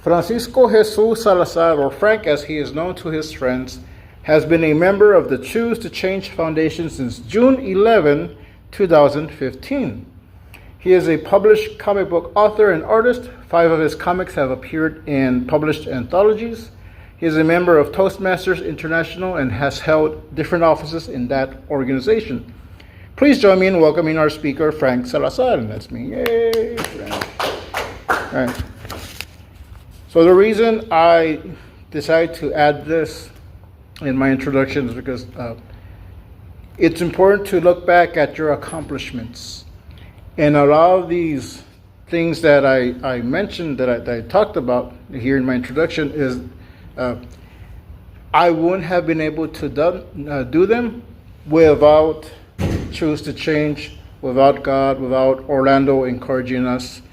Francisco Jesus Salazar, or Frank as he is known to his friends, has been a member of the Choose to Change Foundation since June 11, 2015. He is a published comic book author and artist. 5 of his comics have appeared in published anthologies. He is a member of Toastmasters International and has held different offices in that organization. Please join me in welcoming our speaker, Frank Salazar. And that's me. Yay, Frank. All right. So the reason I decided to add this in my introduction is because it's important to look back at your accomplishments. And a lot of these things that I mentioned, that I talked about here in my introduction, is I wouldn't have been able to do them without Choose to Change, without God, without Orlando encouraging us.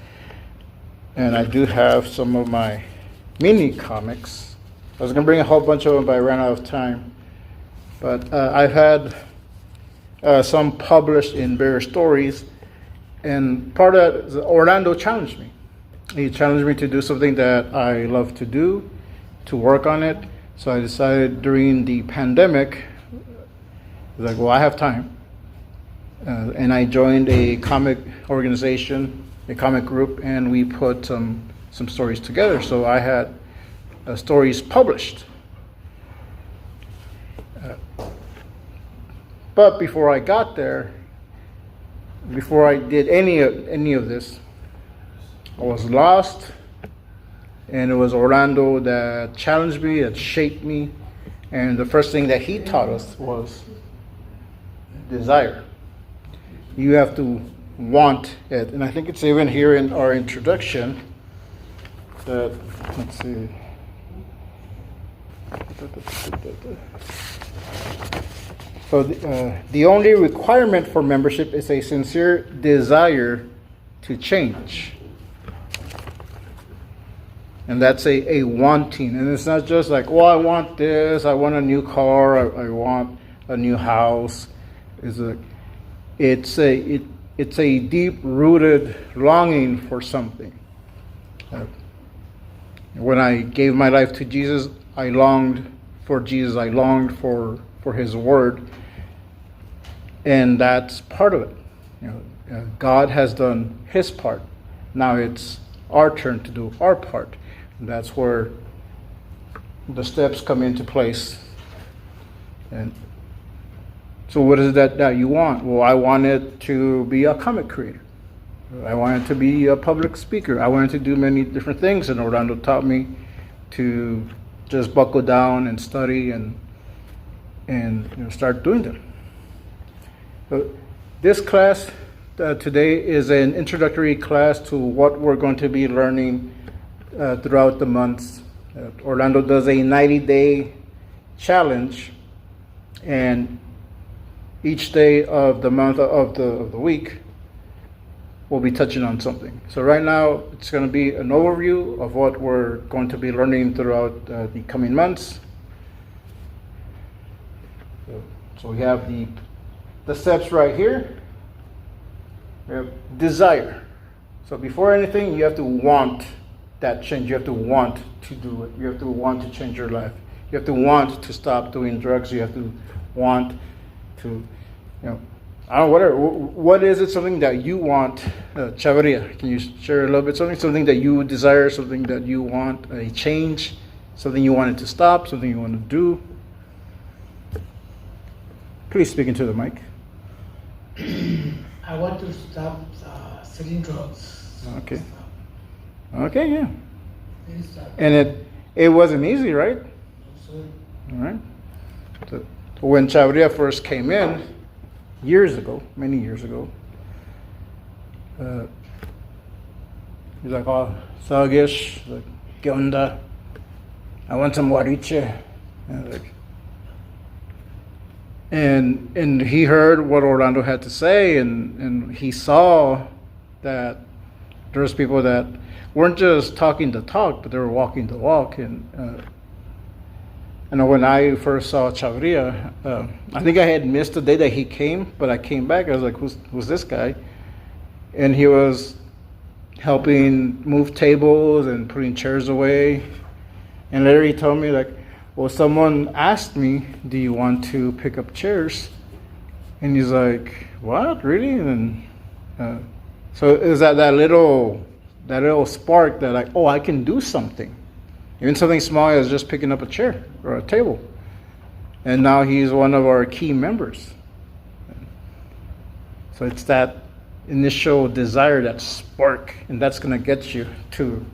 And I do have some of my mini comics. I was going to bring a whole bunch of them, but I ran out of time. But I've had some published in Bear Stories. And part of that, Orlando challenged me. He challenged me to do something that I love to do, to work on it. So I decided during the pandemic, like, well, I have time. And I joined a comic organization, a comic group, and we put some stories together. So I had stories published. But before I got there, before I did any of this, I was lost, and it was Orlando that challenged me, that shaped me, and the first thing that he taught us was desire. You have to want it, and I think it's even here in our introduction that, let's see. So the only requirement for membership is a sincere desire to change. And that's a wanting. And it's not just like, well, I want this, I want a new car, I want a new house. It's a deep-rooted longing for something. When I gave my life to Jesus, I longed for Jesus. I longed for His Word, and that's part of it. God has done His part. Now it's our turn to do our part. And that's where the steps come into place. And so, what is it that you want? Well, I wanted to be a comic creator. I wanted to be a public speaker. I wanted to do many different things, and Orlando taught me to just buckle down and study and start doing them. So this class today is an introductory class to what we're going to be learning throughout the months. Orlando does a 90-day challenge, and each day of the month of the week we'll be touching on something. So right now it's going to be an overview of what we're going to be learning throughout the coming months. So we have the steps right here. We have desire. So before anything, you have to want that change. You have to want to do it. You have to want to change your life. You have to want to stop doing drugs. You have to want to, I don't know, whatever. What is it? Something that you want? Chavarria, can you share a little bit? Something that you desire, something that you want, a change, something you wanted to stop, something you want to do. Please speak into the mic. I want to stop selling drugs. Okay. Okay, yeah. And it wasn't easy, right? No, All right. So when Chavarria first came in, years ago, many years ago, he's like, oh, Sagish, like, ¿qué onda? I want some guariche. And he heard what Orlando had to say, and he saw that there's people that weren't just talking the talk, but they were walking the walk. And when I first saw Chavarria, I think I had missed the day that he came, but I came back. I was like, who's this guy? And he was helping move tables and putting chairs away. And later he told me, like, well, someone asked me, do you want to pick up chairs? And he's like, what, really? And so it was that little spark that, like, oh, I can do something. Even something small as just picking up a chair or a table. And now he's one of our key members. So it's that initial desire, that spark, and that's going to get you to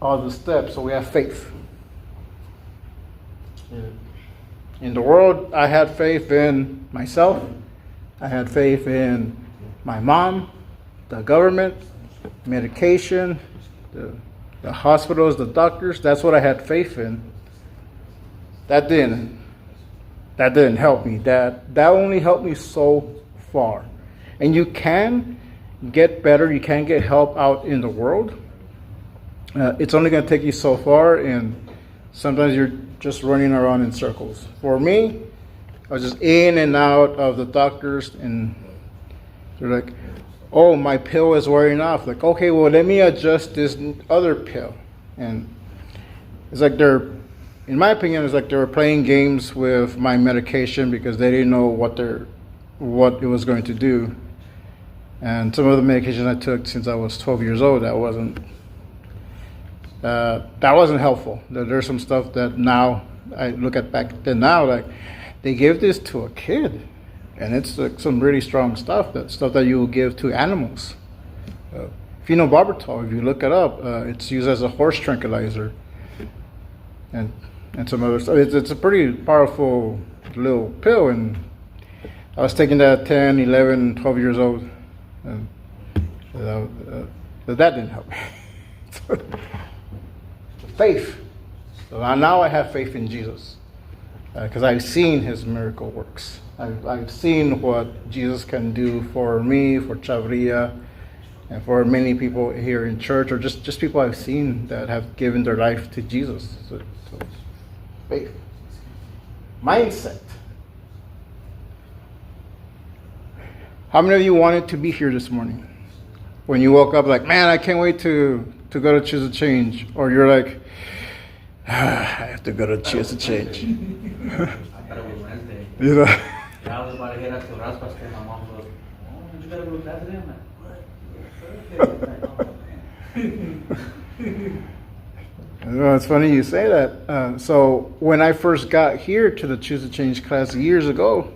all the steps. So we have faith. In the world, I had faith in myself. I had faith in my mom, the government, medication, the hospitals, the doctors. That's what I had faith in. That didn't help me. That only helped me so far. And you can get better. You can get help out in the world. It's only going to take you so far, and sometimes you're just running around in circles. For me, I was just in and out of the doctors, and they're like, oh, my pill is wearing off. Like, okay, well, let me adjust this other pill. And it's like in my opinion, it's like they were playing games with my medication because they didn't know what it was going to do. And some of the medications I took since I was 12 years old, that wasn't helpful. There's some stuff that now I look at back then now, like they gave this to a kid, and it's like some really strong stuff. That stuff that you will give to animals. Phenobarbital, if you look it up, it's used as a horse tranquilizer, and some other stuff. It's a pretty powerful little pill, and I was taking that at 10, 11, 12 years old, and that didn't help me. Faith. So now I have faith in Jesus because I've seen his miracle works. I've seen what Jesus can do for me, for Chavria, and for many people here in church, or just people I've seen that have given their life to Jesus. So faith. Mindset. How many of you wanted to be here this morning? When you woke up like, man, I can't wait to go to Choose a Change. Or you're like, I have to go to Choose a Change. I thought it was Wednesday. You know? I was about to head up to Raspas, and my mom goes, oh, you gotta go to class today? I'm like, what? Well, it's funny you say that. So when I first got here to the Choose a Change class years ago,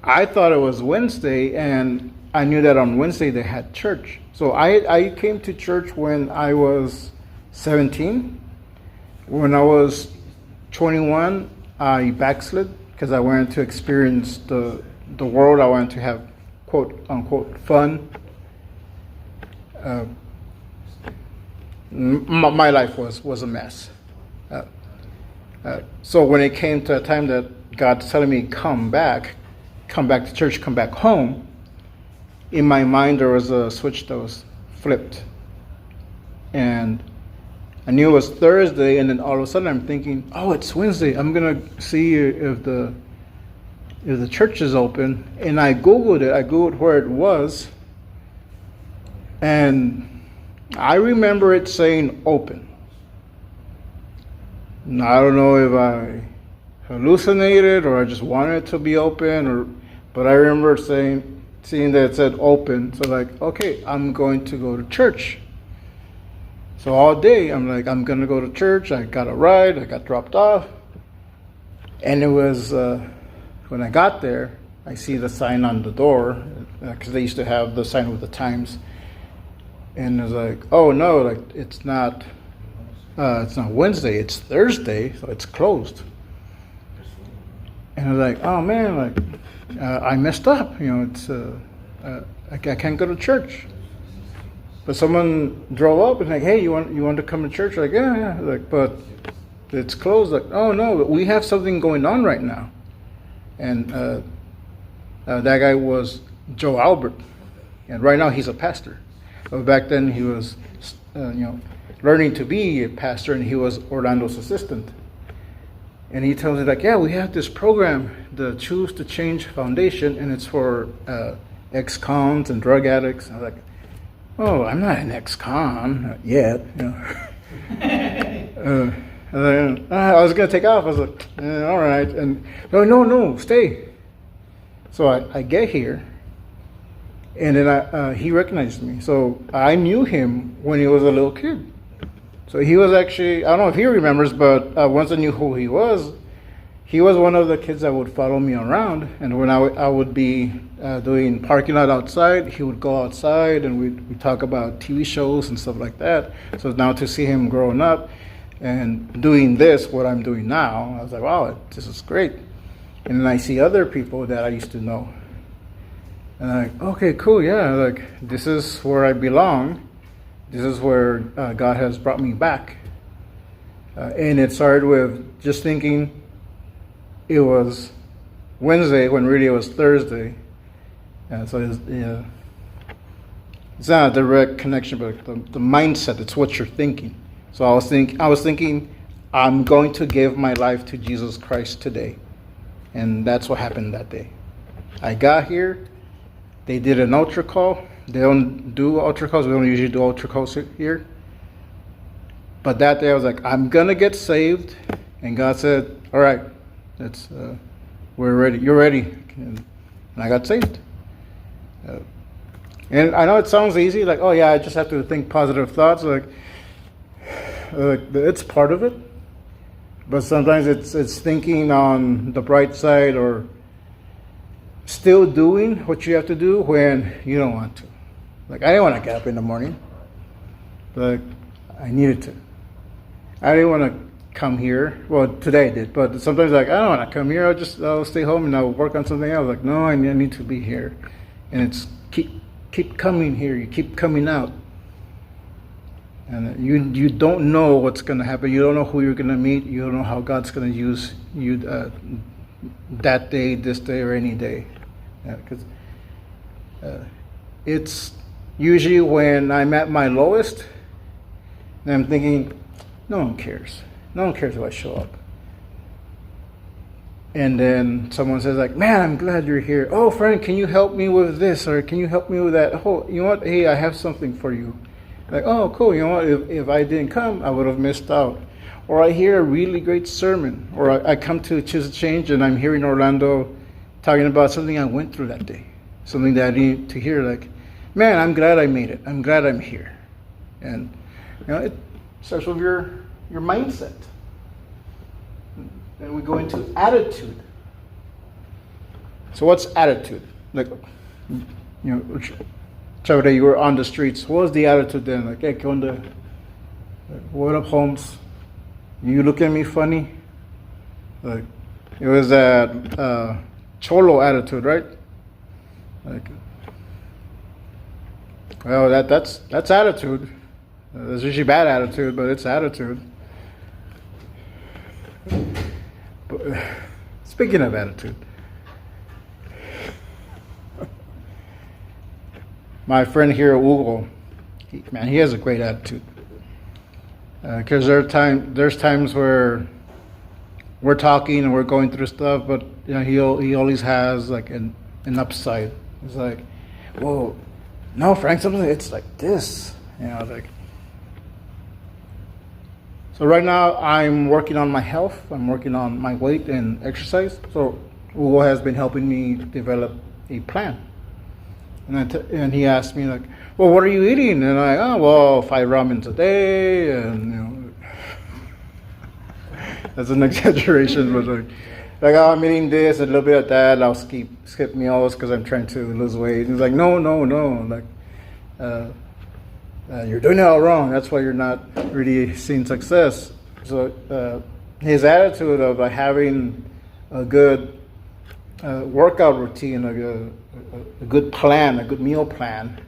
I thought it was Wednesday, and I knew that on Wednesday they had church. So I came to church when I was 17. When I was 21, I backslid because I wanted to experience the world. I wanted to have quote unquote fun. My life was a mess. So when it came to a time that God's telling me come back to church, come back home, in my mind there was a switch that was flipped. And I knew it was Thursday, and then all of a sudden I'm thinking, oh, it's Wednesday. I'm gonna see if the church is open. And I Googled it. I Googled where it was, and I remember it saying open. Now, I don't know if I hallucinated or I just wanted it to be open, but I remember seeing that it said open. So like, okay, I'm going to go to church. So all day I'm like, I'm gonna go to church. I got a ride. I got dropped off, and it was when I got there, I see the sign on the door because they used to have the sign with the times, and it was like, oh no, like it's not Wednesday. It's Thursday, so it's closed. And I was like, oh man, like I messed up. You know, it's I can't go to church. But someone drove up and like, hey, you want to come to church? Like, yeah. Like, but it's closed. Like, oh no, but we have something going on right now. And that guy was Joe Albert, and right now he's a pastor. But back then he was, learning to be a pastor, and he was Orlando's assistant. And he tells me like, yeah, we have this program, the Choose to Change Foundation, and it's for ex-cons and drug addicts. And I'm like, oh, I'm not an ex-con, not yet. You know. And then I was gonna take off. I was like, all right, and no, stay. So I get here, and then he recognized me. So I knew him when he was a little kid. So he was actually, I don't know if he remembers, but once I knew who he was one of the kids that would follow me around. And when I would be doing parking lot outside, he would go outside and we'd talk about TV shows and stuff like that. So now to see him growing up and doing this, what I'm doing now, I was like, wow, this is great. And then I see other people that I used to know. And I'm like, okay, cool, yeah, like this is where I belong. This is where God has brought me back. And it started with just thinking it was Wednesday when really it was Thursday. So it's not a direct connection, but the mindset, it's what you're thinking. So I was thinking, I'm going to give my life to Jesus Christ today. And that's what happened that day. I got here, they did an altar call. They don't do altar calls. We don't usually do altar calls here. But that day I was like, I'm going to get saved. And God said, all right, we're ready. You're ready. And I got saved. And I know it sounds easy, like, oh yeah, I just have to think positive thoughts. Like it's part of it. But sometimes it's thinking on the bright side or still doing what you have to do when you don't want to. Like, I didn't want to get up in the morning, but I needed to. I didn't want to come here. Well, today I did, but sometimes like, I don't want to come here. I'll stay home and I'll work on something else. Like, no, I need to be here. And it's keep coming here. You keep coming out. And you don't know what's going to happen. You don't know who you're going to meet. You don't know how God's going to use you that day, this day, or any day. Because it's usually when I'm at my lowest, and I'm thinking, no one cares. No one cares if I show up. And then someone says like, man, I'm glad you're here. Oh, friend, can you help me with this? Or can you help me with that? Oh, you know what? Hey, I have something for you. Like, oh, cool. You know what? If I didn't come, I would have missed out. Or I hear a really great sermon. Or I come to Choose a Change and I'm hearing Orlando talking about something I went through that day. Something that I need to hear. Like, man, I'm glad I made it. I'm glad I'm here. And, you know, it starts with your mindset. And we go into attitude. So what's attitude? Like, you know, Chavre, you were on the streets. What was the attitude then? Like, hey, what up, Holmes? You look at me funny? Like, it was that cholo attitude, right? Like, well, that's attitude. That's usually bad attitude, but it's attitude. But, speaking of attitude, my friend here, Hugo, he has a great attitude. Because there's times where we're talking and we're going through stuff, but you know, he always has like an upside. It's like, whoa, no, Frank, something it's like this, you know, like. So right now I'm working on my health. I'm working on my weight and exercise. So Hugo has been helping me develop a plan. And he asked me like, well, what are you eating? And I, 5 ramens a day, and you know, that's an exaggeration, but like, oh, I'm eating this, a little bit of that. I'll skip meals because I'm trying to lose weight. And he's like, no, like, you're doing it all wrong. That's why you're not really seeing success. So his attitude of having a good workout routine, a good plan, a good meal plan.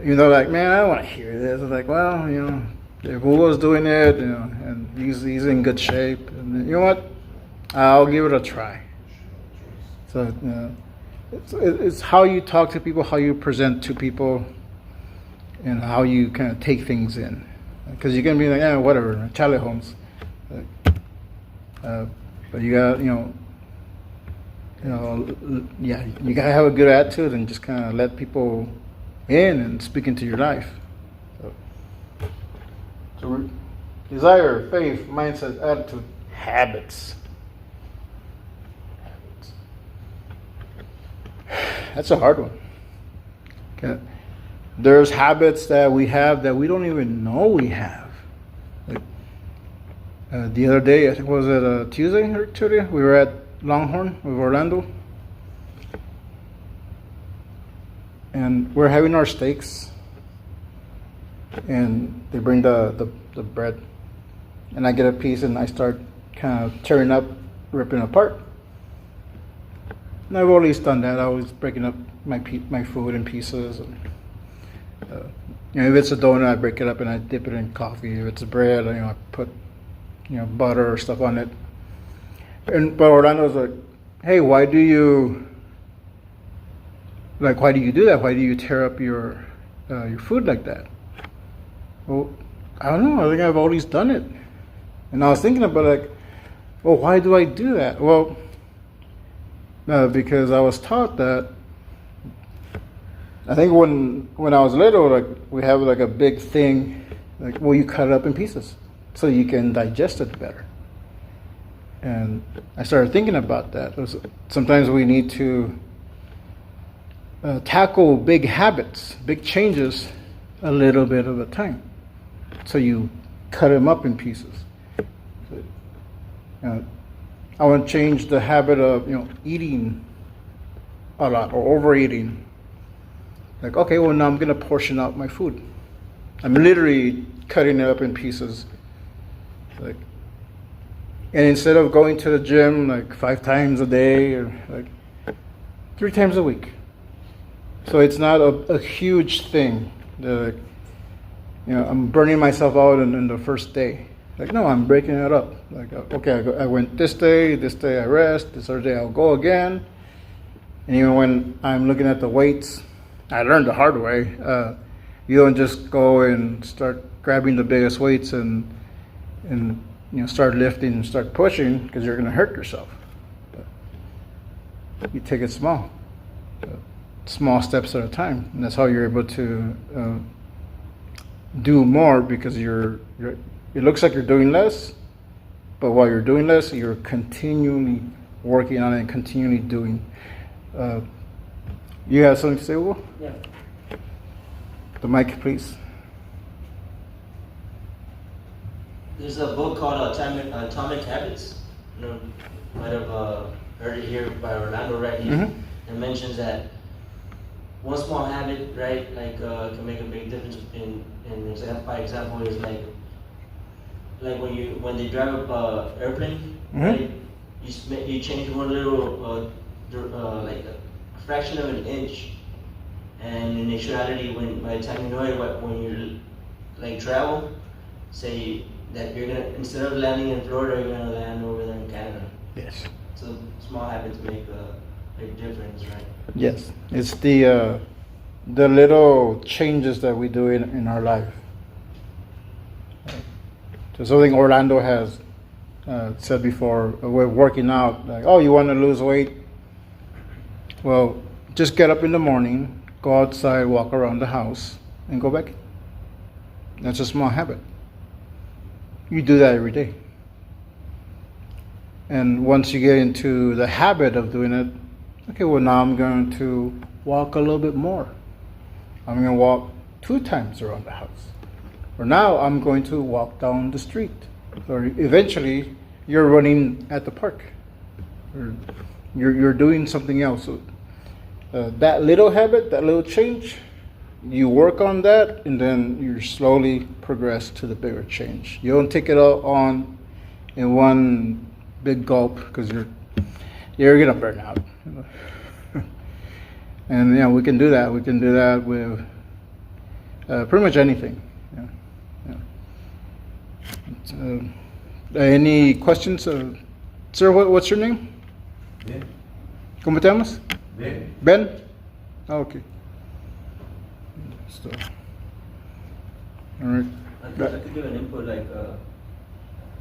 You know, like, man, I don't want to hear this. It's like, well, you know, if Hugo's doing it, you know, and he's in good shape, and you know what, I'll give it a try. So it's how you talk to people, how you present to people, and how you kind of take things in. Because you can be like, yeah, whatever, Charlie Holmes. But you got, you know, yeah, you gotta have a good attitude and just kind of let people in and speak into your life. So desire, faith, mindset, attitude, habits. That's a hard one. Okay. There's habits that we have that we don't even know we have. Like, the other day, I think was it a Tuesday or Tuesday, we were at Longhorn with Orlando, and we're having our steaks, and they bring the bread, and I get a piece and I start kind of tearing up, ripping apart. And I've always done that. I was breaking up my food in pieces. And, if it's a donut, I break it up and I dip it in coffee. If it's bread, I put butter or stuff on it. But Orlando's like, hey, why do you do that? Why do you tear up your food like that? Well, I don't know. I think I've always done it. And I was thinking about well, why do I do that? Well, because I was taught that. I think when I was little, we have a big thing, you cut it up in pieces so you can digest it better. And I started thinking about that. Sometimes we need to tackle big habits, big changes, a little bit at a time. So you cut them up in pieces. I want to change the habit of eating a lot or overeating. Okay, well now I'm gonna portion out my food. I'm literally cutting it up in pieces. And instead of going to the gym 5 times a day or 3 times a week. So it's not a huge thing. I'm burning myself out in the first day. No, I'm breaking it up. Okay, I went this day I rest, this other day I'll go again. And even when I'm looking at the weights, I learned the hard way. You don't just go and start grabbing the biggest weights and start lifting and start pushing because you're going to hurt yourself. But you take it small steps at a time, and that's how you're able to do more because it looks like you're doing less, but while you're doing less, you're continually working on it and continually doing. You have something to say, Will? Yeah. The mic, please. There's a book called Atomic Habits. Might have heard it here by Orlando, right? It mentions that one small habit, right, can make a big difference. By example, is when they drive a airplane, right? You change one little a fraction of an inch, and in actuality, by the time you know it, when you travel, say that you're gonna, instead of landing in Florida, you're gonna land over there in Canada. Yes. So small habits make a big difference, right? Yes, it's the little changes that we do in our life. So something Orlando has said before, we're working out, you want to lose weight? Well, just get up in the morning, go outside, walk around the house, and go back. That's a small habit. You do that every day. And once you get into the habit of doing it, okay, well now I'm going to walk a little bit more. I'm going to walk 2 times around the house. Or now I'm going to walk down the street. Or eventually you're running at the park. Or you're doing something else. So, that little habit, that little change, you work on that, and then you slowly progress to the bigger change. You don't take it all on in one big gulp because you're gonna burn out. And we can do that. We can do that with pretty much anything. Any questions, sir? What's your name? Ben. ¿Cómo te llamas? Ben. Ben. Oh, okay. So, all right. I could give an input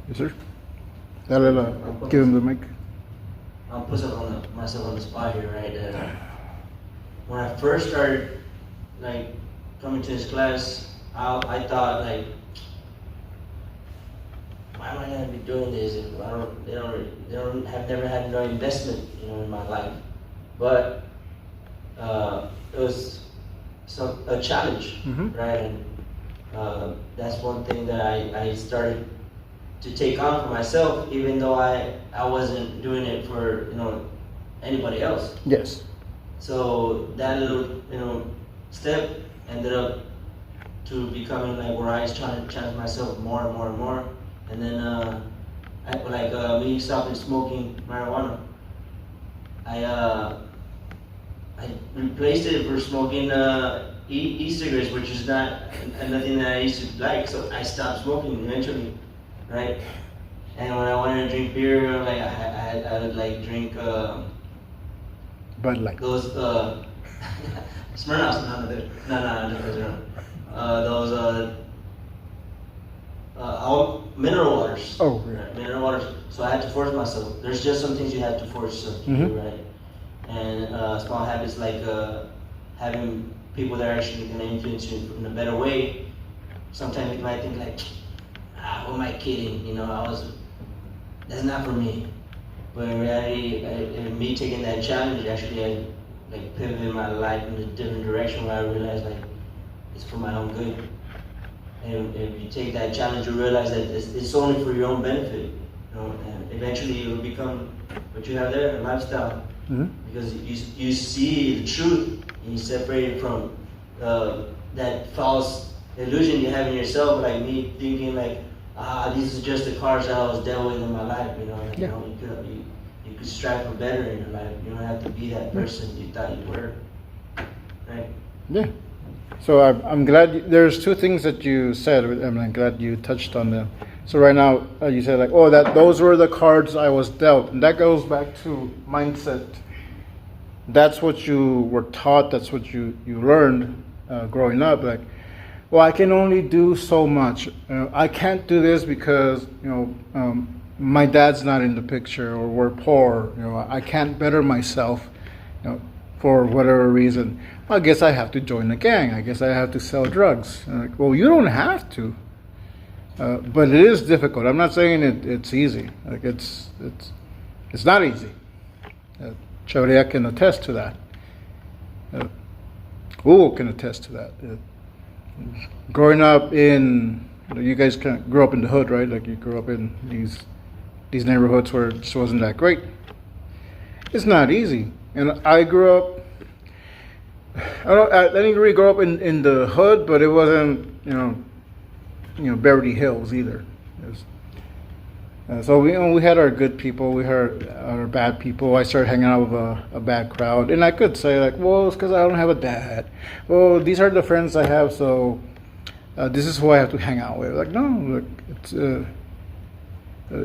Yes, sir. Give him the mic. I'll put myself on the spot here, right? When I first started like coming to this class, I thought like, why am I gonna be doing this if they don't have never had no investment, in my life. But it was a challenge, right? And that's one thing that I started to take on for myself, even though I wasn't doing it for anybody else. Yes. So that little step ended up to becoming like where I was trying to challenge myself more and more and more. And then me stopping smoking marijuana, I replaced it for smoking e-cigarettes, which is not nothing that I used to like. So I stopped smoking eventually, right? And when I wanted to drink beer, like I would like drink Bud Light. those Smirnoff's those all mineral waters. Oh, yeah. Right, mineral waters. So I had to force myself. There's just some things you have to force yourself to do, right? And small habits like having people that are actually going to influence you in a better way. Sometimes you might think like, who am I kidding? That's not for me. But in reality, me taking that challenge actually had like pivoted my life in a different direction where I realized like it's for my own good. And if you take that challenge, you realize that it's only for your own benefit. And eventually it will become what you have there, a lifestyle. Because you see the truth and you separate it from that false illusion you have in yourself, like me thinking like, these are just the cards that I was dealt with in my life, you could strive for better in your life. You don't have to be that person you thought you were, right? Yeah. So I'm glad there's two things that you said, and I'm glad you touched on them. So right now you said like, those were the cards I was dealt, and that goes back to mindset. That's what you were taught. That's what you learned growing up. Like, I can only do so much. I can't do this because my dad's not in the picture, or we're poor. I can't better myself. For whatever reason, I guess I have to join the gang. I guess I have to sell drugs. Like, you don't have to, but it is difficult. I'm not saying it's easy. Like it's not easy. Chavarria can attest to that. Google can attest to that. Growing up you guys kind of grew up in the hood, right? Like you grew up in these neighborhoods where it just wasn't that great. It's not easy. And I grew up, I didn't really grow up in the hood, but it wasn't, Beverly Hills either. So we had our good people, we had our bad people. I started hanging out with a bad crowd, and I could say like, it's because I don't have a dad. These are the friends I have, so this is who I have to hang out with. Like, no, look, it's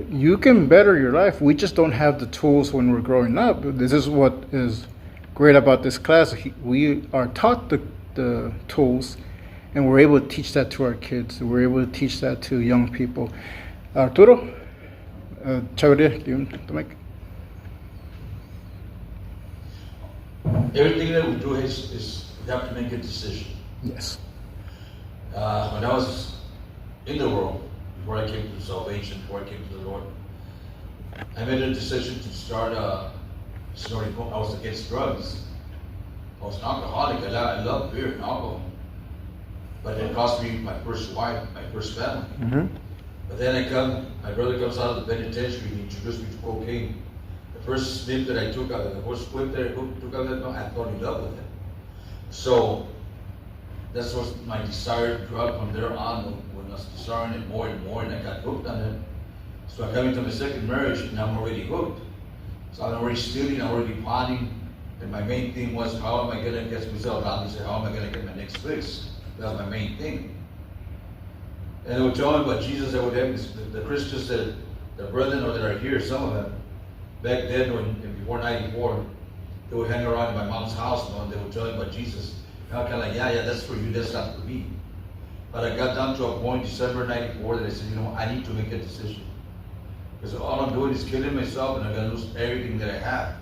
you can better your life. We just don't have the tools when we're growing up. This is what is great about this class. We are taught the tools, and we're able to teach that to our kids. We're able to teach that to young people. Arturo, Chavarria, do you want to make? Everything that we do is we have to make a decision. Yes. When I was in the world, before I came to salvation, before I came to the Lord, I made a decision to start snorting. I was against drugs. I was an alcoholic. I love beer and alcohol. But it cost me my first wife, my first family. But then my brother comes out of the penitentiary and he introduced me to cocaine. The first sniff that I took out of the first whip that I took out of that, I fell in love with it. So that was my desired drug from there on, when I was desiring it more and more, and I got hooked on it. So I come into my second marriage, and I'm already hooked. So I'm already stealing, I'm already pawning, and my main thing was, how am I going to get myself out? He said, how am I going to get my next fix? That was my main thing. And they would tell me about Jesus. They would have the Christians that the brethren or that are here, some of them, back then, before '94, they would hang around in my mom's house, and they would tell me about Jesus. And I'm kind of like, yeah, that's for you, that's not for me. But I got down to a point, December '94, that I said, I need to make a decision. Because all I'm doing is killing myself, and I'm going to lose everything that I have.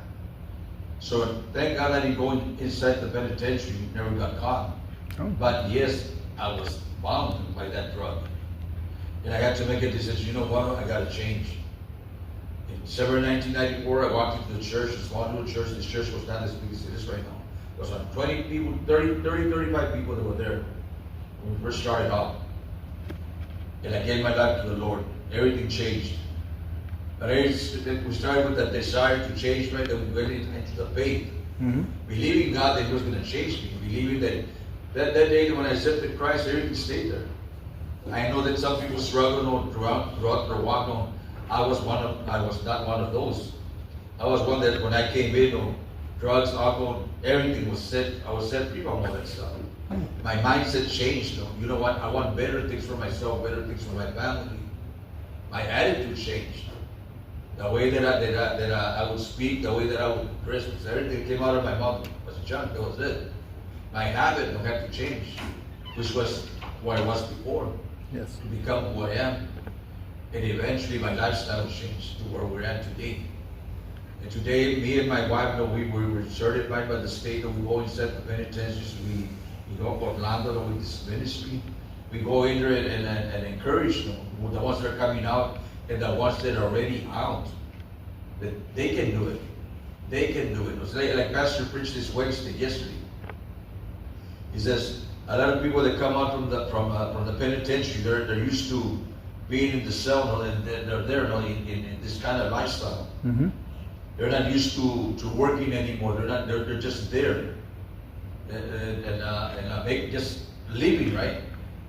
So thank God I didn't go inside the penitentiary, never got caught. Oh. But yes, I was bound by that drug. And I had to make a decision, you know what, I gotta change. In December 1994, I walked into the church, a small little church. This church was not as big as it is right now. It was on 20 people, 30, 35 people that were there when we first started out. And I gave my life to the Lord. Everything changed. But we started with that desire to change, right? And we went into the faith. Mm-hmm. Believing God that He was going to change me. Believing that day when I accepted Christ, everything stayed there. I know that some people struggle throughout their walk. No, I was not one of those. I was one that when I came in, drugs, alcohol, everything was set. I was set free from all that stuff. My mindset changed. You know what? I want better things for myself, better things for my family. My attitude changed. The way that I would speak, the way that I would dress, everything that came out of my mouth was junk. That was it. My habit had to change, which was what I was before. Yes. To become who I am. And eventually my lifestyle changed to where we're at today. And today, me and my wife, we were certified by the state, and we always set the penitentiaries. We go to Orlando with this ministry. We go in there and encourage them, the ones that are coming out and the ones that are already out, that they can do it. They can do it. It was like Pastor preached this Wednesday, yesterday. He says, a lot of people that come out from the penitentiary, they're used to being in the cell, and they're there in this kind of lifestyle. Mm-hmm. They're not used to working anymore. They're just there, and they just living, right.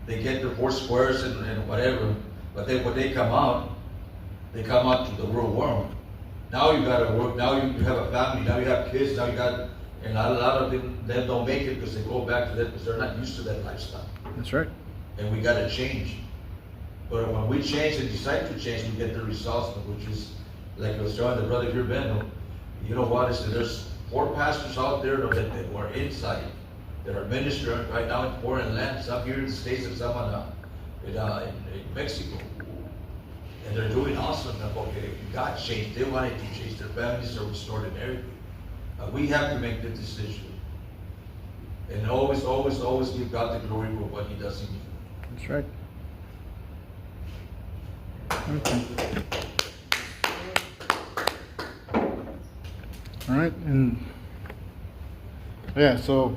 They get their 4 squares and whatever. But then when they come out to the real world. Now you got to work. Now you have a family. Now you have kids. Now you got, and a lot of them don't make it because they go back to that because they're not used to that lifestyle. That's right. And we got to change. But when we change and decide to change, we get the results, which is, like I was telling the brother here, Ben, you know what? There's 4 pastors out there that were inside, that are ministering right now in foreign land, some here in the States and some in Mexico. And they're doing awesome. Okay, God changed. They wanted to change. Their families are restored and everything. We have to make the decision. And always, always, always give God the glory for what He does in you. That's right. Okay. All right, and yeah, so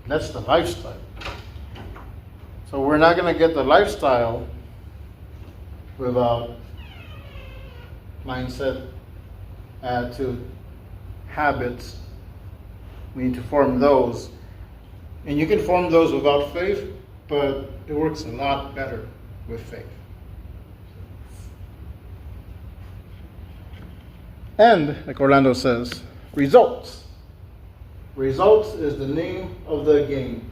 that's the lifestyle. So we're not going to get the lifestyle without mindset, attitude, habits. We need to form those. And you can form those without faith, but it works a lot better with faith. And, like Orlando says, results. Results is the name of the game.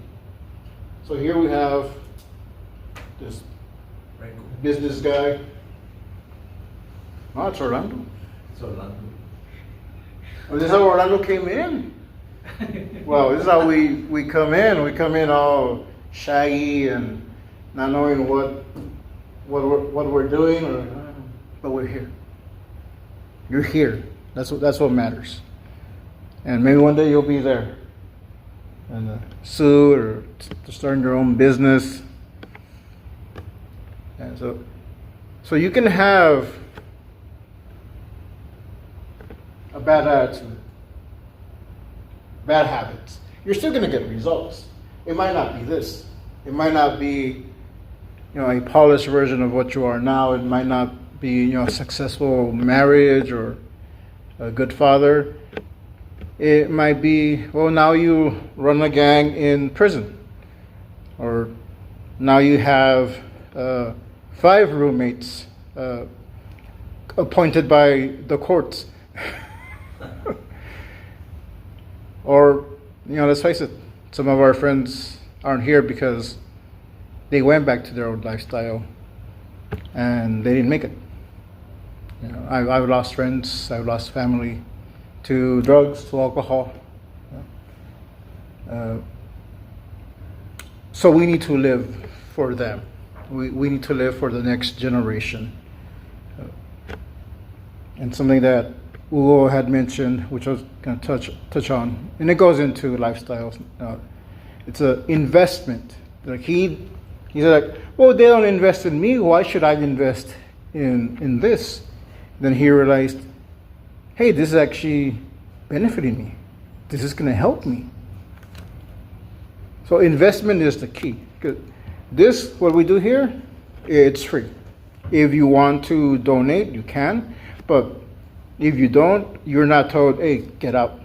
So here we have this business guy. Oh, it's Orlando. It's Orlando. Oh, this is how Orlando came in. Well, this is how we come in. We come in all shaggy and not knowing what we're doing, but we're here. You're here. That's what matters. And maybe one day you'll be there, and suit or starting your own business. And so you can have a bad attitude, bad habits. You're still going to get results. It might not be this. It might not be, a polished version of what you are now. It might not be, a successful marriage or a good father. It might be, now you run a gang in prison, or now you have 5 roommates appointed by the courts. Or, let's face it, some of our friends aren't here because they went back to their old lifestyle and they didn't make it. I've lost friends, I've lost family to drugs, to alcohol. So we need to live for them. We need to live for the next generation. And something that Hugo had mentioned, which I was going to touch on, and it goes into lifestyles. It's an investment. Like he said, like, well, they don't invest in me. Why should I invest in this? Then he realized, hey, this is actually benefiting me. This is going to help me. So investment is the key. This, what we do here, it's free. If you want to donate, you can. But if you don't, you're not told, hey, get out.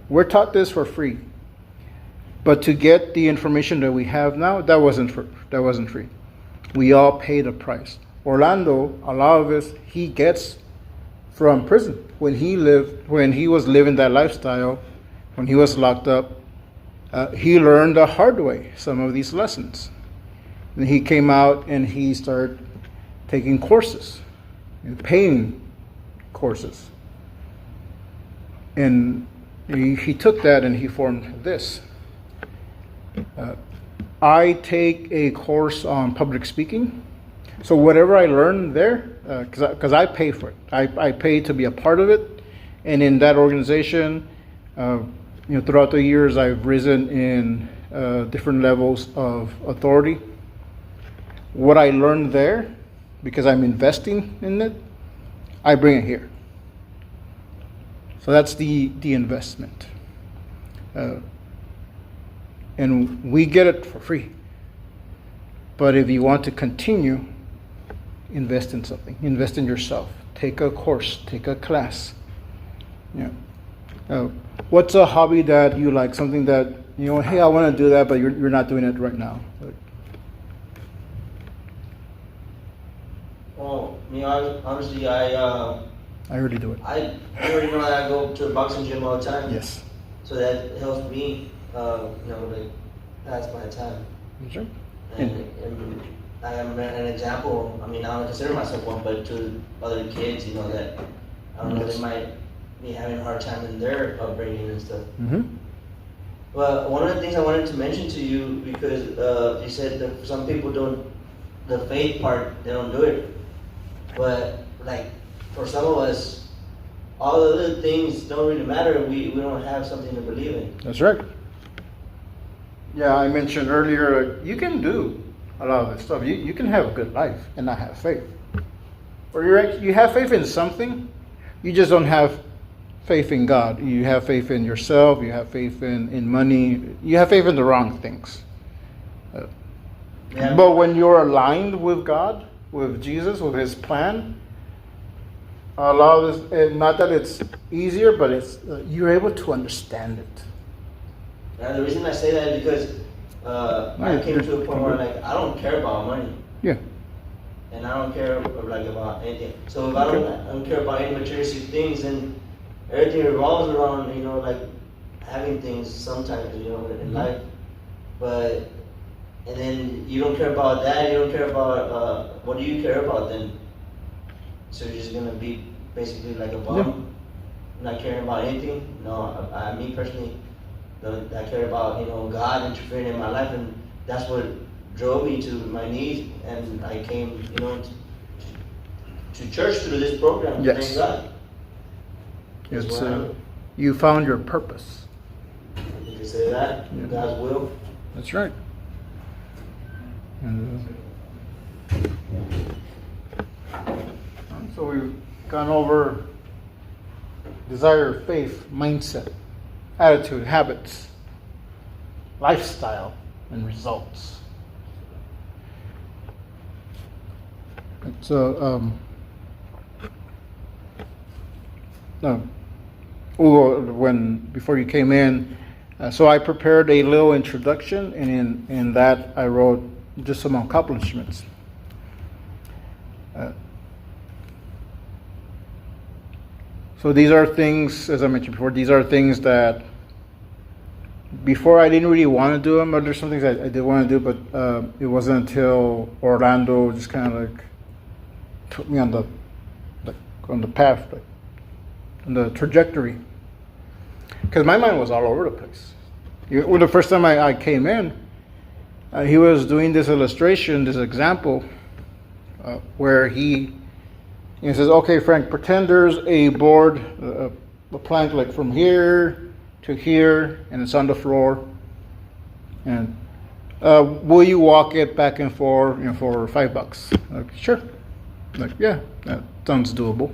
We're taught this for free. But to get the information that we have now, that wasn't free. We all paid a price. Orlando, a lot of us, he gets from prison. When he was living that lifestyle, when he was locked up, he learned the hard way some of these lessons. And he came out and he started taking courses, paying courses. And he took that and he formed this. I take a course on public speaking. So whatever I learn there, because I pay for it. I pay to be a part of it. And in that organization, throughout the years, I've risen in different levels of authority. What I learned there, because I'm investing in it, I bring it here. So that's the investment. And we get it for free. But if you want to continue, invest in something. Invest in yourself. Take a course. Take a class. What's a hobby that you like? Something that, hey, I want to do that, but you're not doing it right now. Well, honestly, I already do it. I already know that I go to a boxing gym all the time. Yes. So that helps me, pass my time. Sure. And I am an example. I mean, I don't consider myself one, but to other kids, that I don't know, they might be having a hard time in their upbringing and stuff. Mm-hmm. But one of the things I wanted to mention to you, because you said that some people don't, the faith part, they don't do it. But like for some of us, all the other things don't really matter. We don't have something to believe in. That's right. Yeah, I mentioned earlier, you can do a lot of this stuff. You can have a good life and not have faith. Or you have faith in something, you just don't have faith in God. You have faith in yourself, you have faith in money, you have faith in the wrong things. But when you're aligned with God, with Jesus, with His plan, a lot of this, not that it's easier, but it's you're able to understand it. And the reason I say that is because I came to a point where I don't care about money. Yeah. And I don't care about anything. So if I don't care about any materialistic things, then everything revolves around having things sometimes in life. But and then you don't care about that. You don't care about what do you care about then? So you're just gonna be basically like a bum, not caring about anything. No, me personally, I care about God interfering in my life, and that's what drove me to my knees, and I came to church through this program. Yes. Thank God. It's you found your purpose. You can say that. Yeah. God's will. That's right. And, so we've gone over desire, faith, mindset, attitude, habits, lifestyle, and results. So, before you came in, so I prepared a little introduction, and in that I wrote just some accomplishments. So these are things, as I mentioned before, these are things that before I didn't really want to do them, but there's some things I did want to do, but it wasn't until Orlando just kind of took me on the path, on the trajectory. Because my mind was all over the place. When the first time I came in, he was doing this illustration, this example, where he says, okay, Frank, pretend there's a board, a plank like from here to here, and it's on the floor. And will you walk it back and forth, for $5? Like, sure. Like, yeah, that sounds doable.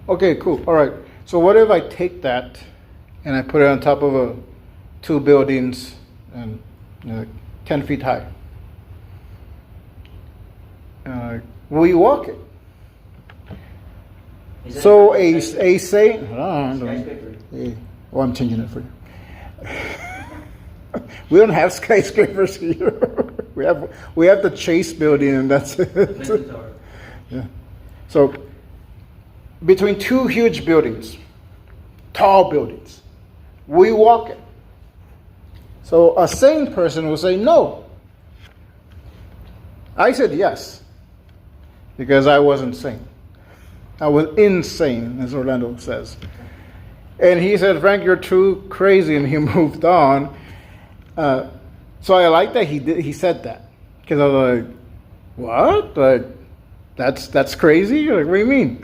Okay, cool. All right. So what if I take that and I put it on top of two buildings and 10 feet high? Will you walk it? Is that So like a saying. skyscraper? Oh, I'm changing it for you. We don't have skyscrapers here. we have the Chase building, and that's it. Lincoln Tower. Yeah. So between two huge buildings, tall buildings, we walk it. So a sane person will say no. I said yes because I wasn't sane. I was insane, as Orlando says. And he said, Frank, you're too crazy, and he moved on. So I like that he said that, because I was like, what? Like, that's crazy? Like, what do you mean?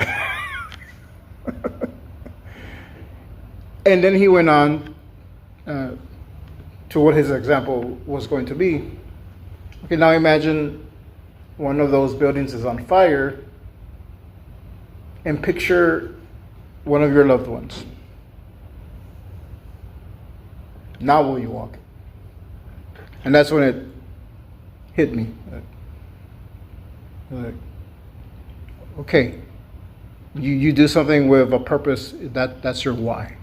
And then he went on to what his example was going to be. Okay, now imagine one of those buildings is on fire, and picture one of your loved ones. Now will you walk it? And that's when it hit me. Like, okay, you do something with a purpose, that's your why.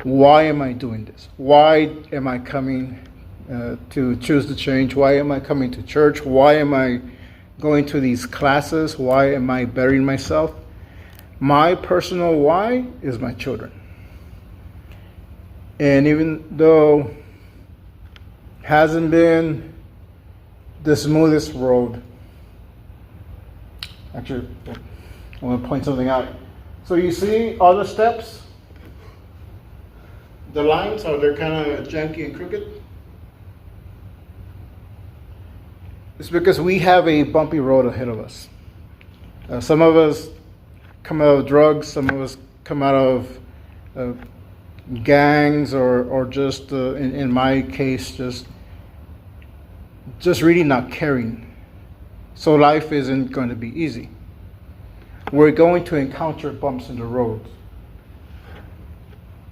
Why am I doing this? Why am I coming to choose to change? Why am I coming to church? Why am I going to these classes? Why am I bettering myself? My personal why is my children. And even though hasn't been the smoothest road, actually, I want to point something out. So you see all the steps? The lines, they're kind of janky and crooked? It's because we have a bumpy road ahead of us. Some of us come out of drugs, some of us come out of gangs, or just, in my case, just really not caring. So life isn't going to be easy. We're going to encounter bumps in the road.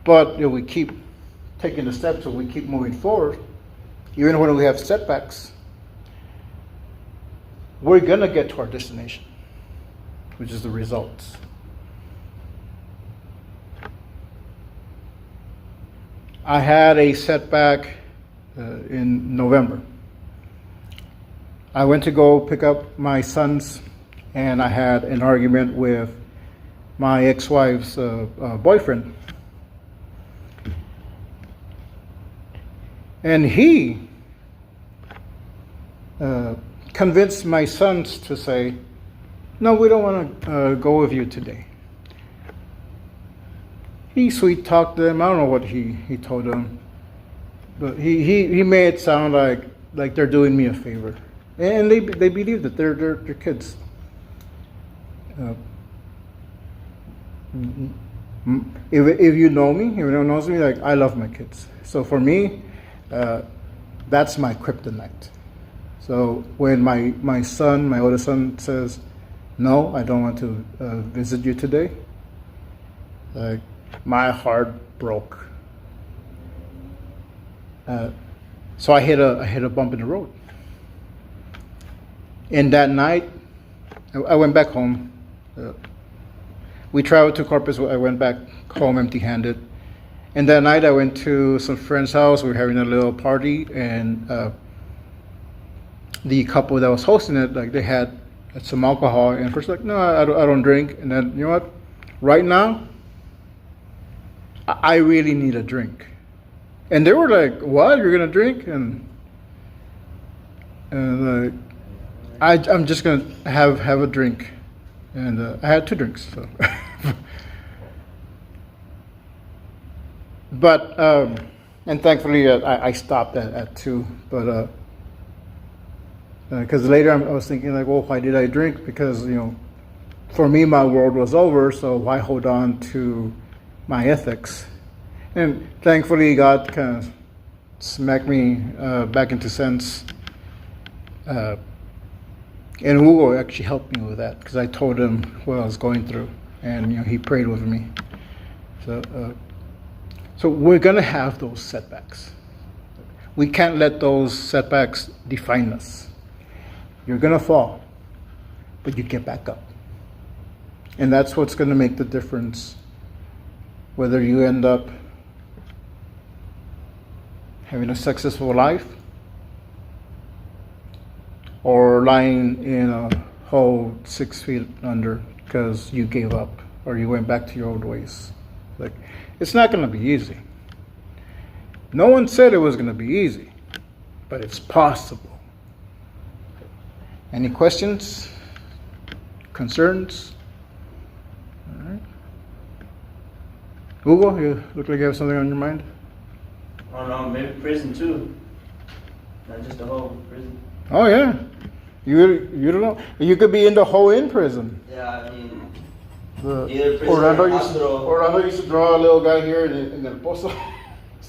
But if we keep taking the steps, if we keep moving forward, even when we have setbacks, we're going to get to our destination, which is the results. I had a setback in November. I went to go pick up my sons, and I had an argument with my ex-wife's boyfriend. And he convinced my sons to say, no, we don't want to go with you today. He sweet talked them. I don't know what he told them, but he made it sound like they're doing me a favor, and they believe that they're kids. If you know me, if anyone knows me, like, I love my kids. So for me, that's my kryptonite. So when my son, my oldest son, says, no, I don't want to visit you today, like, my heart broke. So I hit a bump in the road. And that night, I went back home. We traveled to Corpus. I went back home empty-handed. And that night I went to some friend's house. We were having a little party, and the couple that was hosting it, like, they had some alcohol. And first, like, no, I don't drink. And then, you know what? Right now, I really need a drink. And they were like, what? You're going to drink? And like, I'm just going to have a drink. And I had 2 drinks. So. But, and thankfully I stopped at 2. But, because later I was thinking, like, well, why did I drink? Because, for me, my world was over. So why hold on to my ethics? And thankfully God kind of smacked me back into sense. And Hugo actually helped me with that because I told him what I was going through, and he prayed with me. So we're gonna have those setbacks. We can't let those setbacks define us. You're gonna fall, but you get back up, and that's what's gonna make the difference. Whether you end up having a successful life or lying in a hole 6 feet under because you gave up or you went back to your old ways. Like, it's not going to be easy. No one said it was going to be easy, but it's possible. Any questions? Concerns? All right. Hugo, you look like you have something on your mind. Oh no, maybe prison too. Not just the whole prison. Oh yeah, you don't know. You could be in the hole in prison. Yeah, I mean, The, either prison or hospital. Orlando used to draw a little guy here in El Pozo.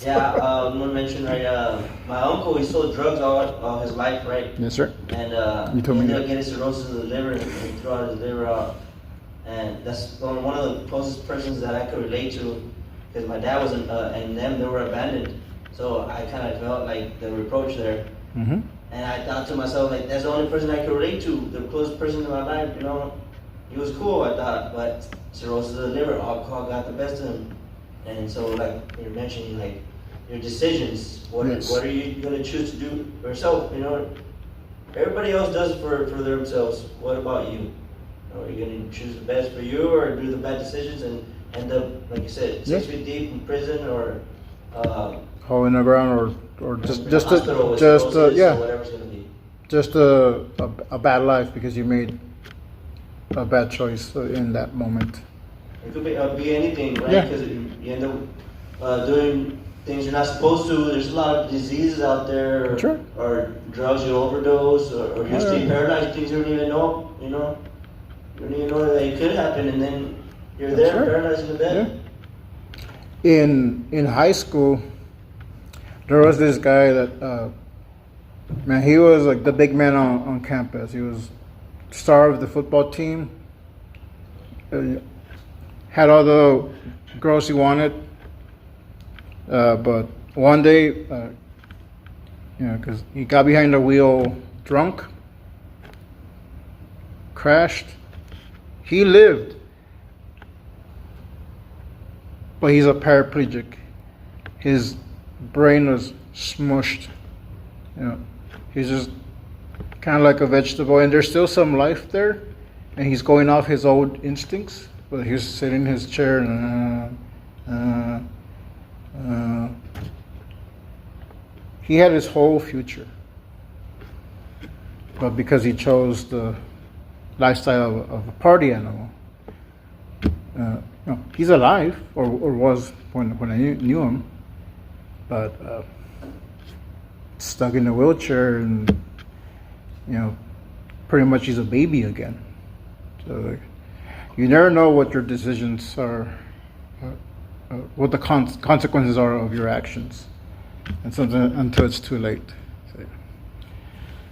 Yeah, I'm gonna mention right. My uncle, he sold drugs all his life, right? Yes, sir. And You told he me ended up that. getting cirrhosis of the liver and he threw out his liver out. And that's one of the closest persons that I could relate to, because my dad was and them, they were abandoned. So I kind of felt like the reproach there. Mm-hmm. And I thought to myself, like, that's the only person I could relate to, the closest person in my life, He was cool, I thought, but cirrhosis of the liver, alcohol got the best of him. And so, like, you're mentioning, like, your decisions, what are you going to choose to do for yourself, Everybody else does for themselves. What about you? Are you going to choose the best for you or do the bad decisions and end up, like you said, 6 feet deep in prison or Hole in the ground or just hospital with cirrhosis or yeah, whatever it's going to be. just a bad life because you made a bad choice in that moment. It could be anything, right? Yeah. Because you end up doing things you're not supposed to. There's a lot of diseases out there, Sure. or drugs you overdose, or you stay paralyzed, things you don't even know, You don't even know that it could happen, and then you're there, Sure. paralyzed in the bed. Yeah. In high school, there was this guy that man, he was like the big man on campus. He was star of the football team. Had all the girls he wanted. But one day, because he got behind the wheel drunk, crashed. He lived, but he's a paraplegic. His brain was smushed. He's just kind of like a vegetable, and there's still some life there, and he's going off his old instincts. But he's sitting in his chair and. He had his whole future, but because he chose the lifestyle of a party animal, he's alive, or was when I knew him, but stuck in a wheelchair, and pretty much he's a baby again. So you never know what your decisions are. What the consequences are of your actions, and something until it's too late. So,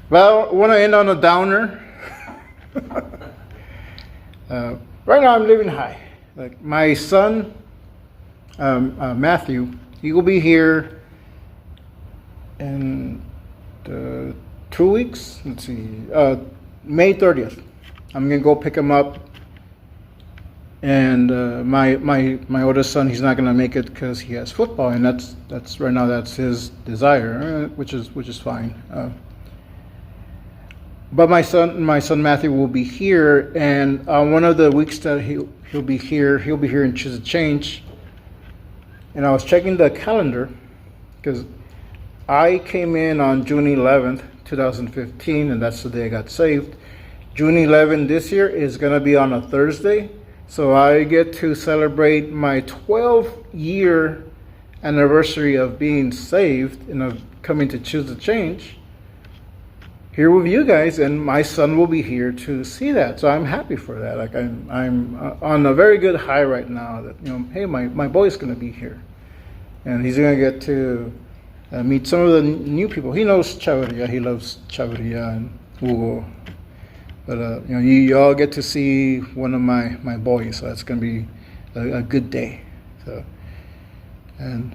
well, I want to end on a downer. Right now, I'm living high. Like my son, Matthew, he will be here in 2 weeks. Let's see, May 30th. I'm gonna go pick him up. And my oldest son, he's not gonna make it because he has football, and that's right now that's his desire, which is fine. But my son Matthew will be here, and one of the weeks that he'll be here in Choose a Change. And I was checking the calendar because I came in on June 11th, 2015, and that's the day I got saved. June 11th this year is gonna be on a Thursday. So I get to celebrate my 12-year anniversary of being saved and of coming to Choose the Change here with you guys, and my son will be here to see that. So I'm happy for that. Like I'm on a very good high right now. That hey, my boy's gonna be here, and he's gonna get to meet some of the new people. He knows Chavarria. He loves Chavarria and Hugo. But you all get to see one of my boys, so it's gonna be a good day. So, and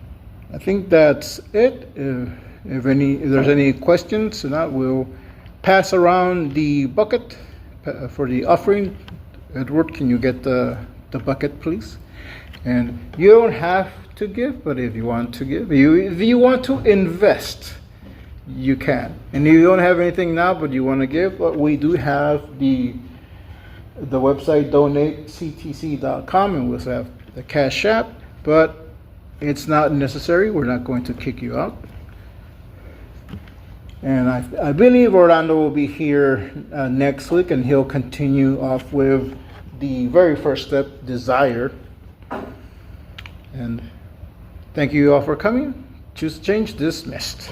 I think that's it. If there's any questions, if not, we'll pass around the bucket for the offering. Edward, can you get the bucket, please? And you don't have to give, but if you want to give, if you want to invest, you can. And if you don't have anything now, but you want to give, but we do have the website donatectc.com, and we also have the Cash App, but it's not necessary. We're not going to kick you out. And I believe Orlando will be here next week, and he'll continue off with the very first step, desire. And thank you all for coming. Choose Change dismissed.